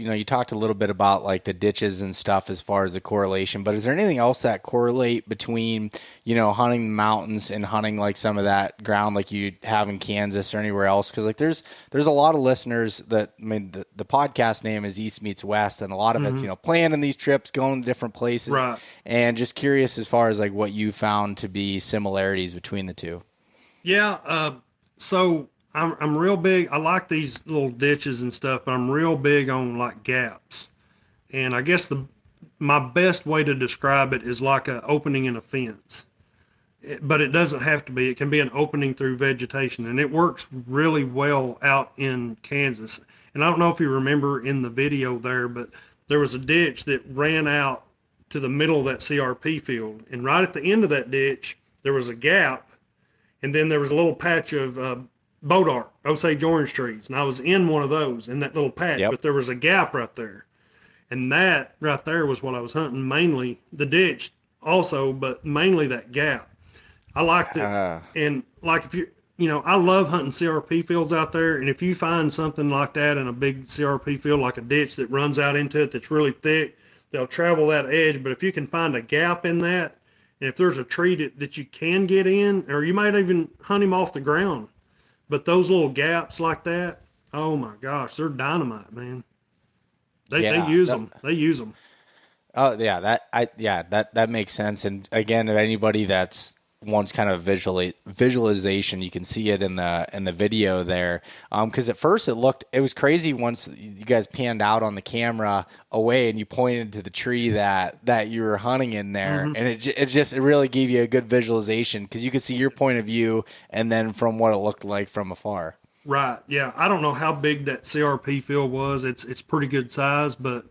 you talked a little bit about like the ditches and stuff as far as the correlation, but is there anything else that correlate between, hunting the mountains and hunting like some of that ground like you have in Kansas or anywhere else? Because like there's a lot of listeners that, I mean, the podcast name is East Meets West, and a lot of it's, planning these trips, going to different places. Right. And just curious as far as like what you found to be similarities between the two. Yeah. So I'm real big. I like these little ditches and stuff, but I'm real big on like gaps. And I guess my best way to describe it is like an opening in a fence. But it doesn't have to be. It can be an opening through vegetation, and it works really well out in Kansas. And I don't know if you remember in the video there, but there was a ditch that ran out to the middle of that CRP field. And right at the end of that ditch, there was a gap, and then there was a little patch of Bodart, Osage orange trees. And I was in one of those in that little patch, but there was a gap right there. And that right there was what I was hunting mainly, the ditch also, but mainly that gap. I liked it. And like if I love hunting CRP fields out there. And if you find something like that in a big CRP field, like a ditch that runs out into it that's really thick, they'll travel that edge. But if you can find a gap in that, and if there's a tree that you can get in, or you might even hunt him off the ground. But those little gaps like that, oh my gosh, they're dynamite, man. They use them. They use them. Oh yeah, that makes sense. And again, if anybody that's wants kind of visualization, you can see it in the video there. Because at first it was crazy once you guys panned out on the camera away and you pointed to the tree that you were hunting in there, and it really gave you a good visualization because you could see your point of view and then from what it looked like from afar. Right. Yeah. I don't know how big that CRP field was. It's pretty good size, but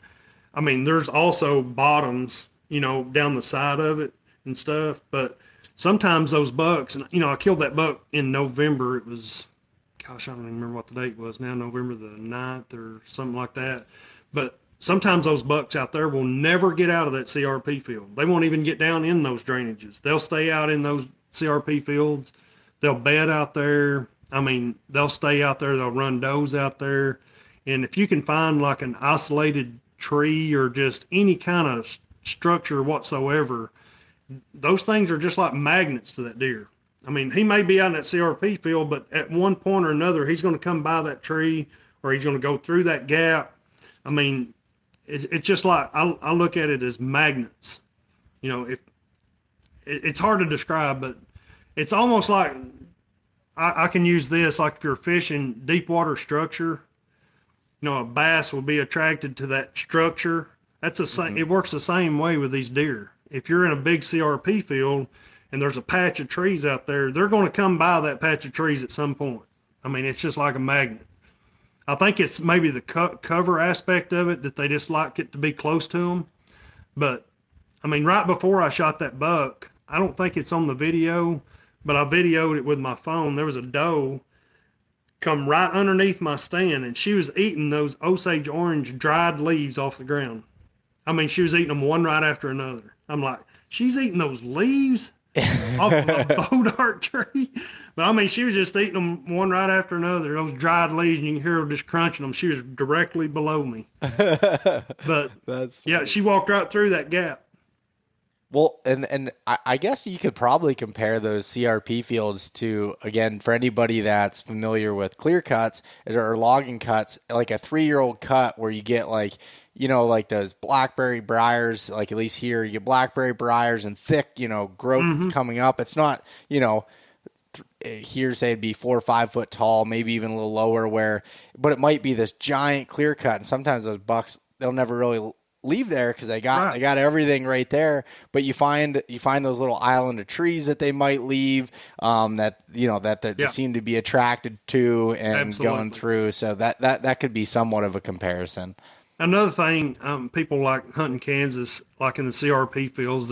I mean, there's also bottoms, down the side of it and stuff. But sometimes those bucks, and I killed that buck in November. It was, gosh, I don't even remember what the date was now, November the 9th or something like that. But sometimes those bucks out there will never get out of that CRP field. They won't even get down in those drainages. They'll stay out in those CRP fields. They'll bed out there. I mean, they'll stay out there. They'll run does out there. And if you can find like an isolated tree or just any kind of structure whatsoever, those things are just like magnets to that deer. I mean, he may be out in that CRP field, but at one point or another, he's going to come by that tree or he's going to go through that gap. I mean, it's just like, I look at it as magnets. If it's hard to describe, but it's almost like, I can use this, like if you're fishing deep water structure, a bass will be attracted to that structure. That's the same. It works the same way with these deer. If you're in a big CRP field and there's a patch of trees out there, they're going to come by that patch of trees at some point. I mean, it's just like a magnet. I think it's maybe the cover aspect of it that they just like it to be close to them. But I mean, right before I shot that buck, I don't think it's on the video, but I videoed it with my phone. There was a doe come right underneath my stand, and she was eating those Osage orange dried leaves off the ground. I mean, she was eating them one right after another. I'm like, she's eating those leaves off of a bodart tree? But I mean, she was just eating them one right after another, those dried leaves, and you can hear her just crunching them. She was directly below me. But yeah, she walked right through that gap. Well, and I guess you could probably compare those CRP fields to, again, for anybody that's familiar with clear cuts or logging cuts, like a 3-year-old cut where you get like, like those blackberry briars, like at least here, you get blackberry briars and thick, growth coming up. It's not, here say it'd be 4 or 5 foot tall, maybe even a little lower but it might be this giant clear cut. And sometimes those bucks, they'll never really leave there because they got everything right there. But you find those little island of trees that they might leave, that they seem to be attracted to and going through. So that could be somewhat of a comparison. Another thing, people like hunting Kansas, like in the CRP fields,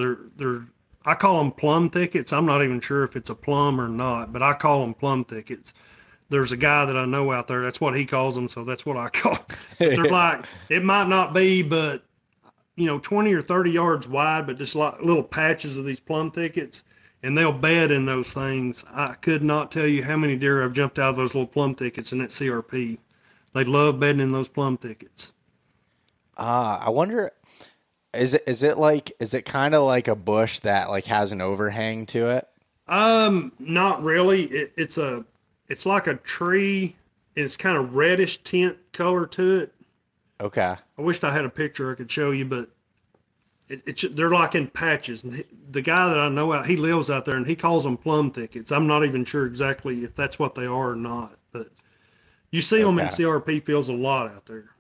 I call them plum thickets. I'm not even sure if it's a plum or not, but I call them plum thickets. There's a guy that I know out there, that's what he calls them, so that's what I call them. They're like, it might not be, but 20 or 30 yards wide, but just like little patches of these plum thickets, and they'll bed in those things. I could not tell you how many deer have jumped out of those little plum thickets in that CRP. They love bedding in those plum thickets. I wonder, is it kind of like a bush that like has an overhang to it? Not really. It's like a tree, and it's kind of reddish tint color to it. Okay. I wished I had a picture I could show you, but they're like in patches. And the guy that I know out, he lives out there, and he calls them plum thickets. I'm not even sure exactly if that's what they are or not, but you see them in Okay. CRP fields a lot out there.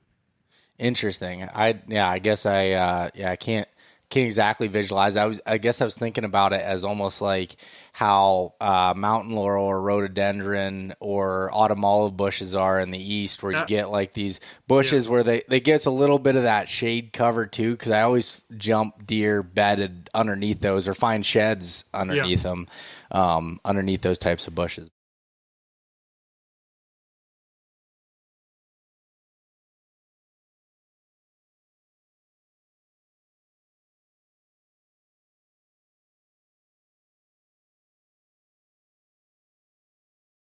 Interesting. I guess I can't exactly visualize. I guess I was thinking about it as almost like how mountain laurel or rhododendron or autumn olive bushes are in the east, where you Uh, get like these yeah, bushes where they get a little bit of that shade cover too. Because I always jump deer bedded underneath those or find sheds yeah. underneath them, underneath those types of bushes.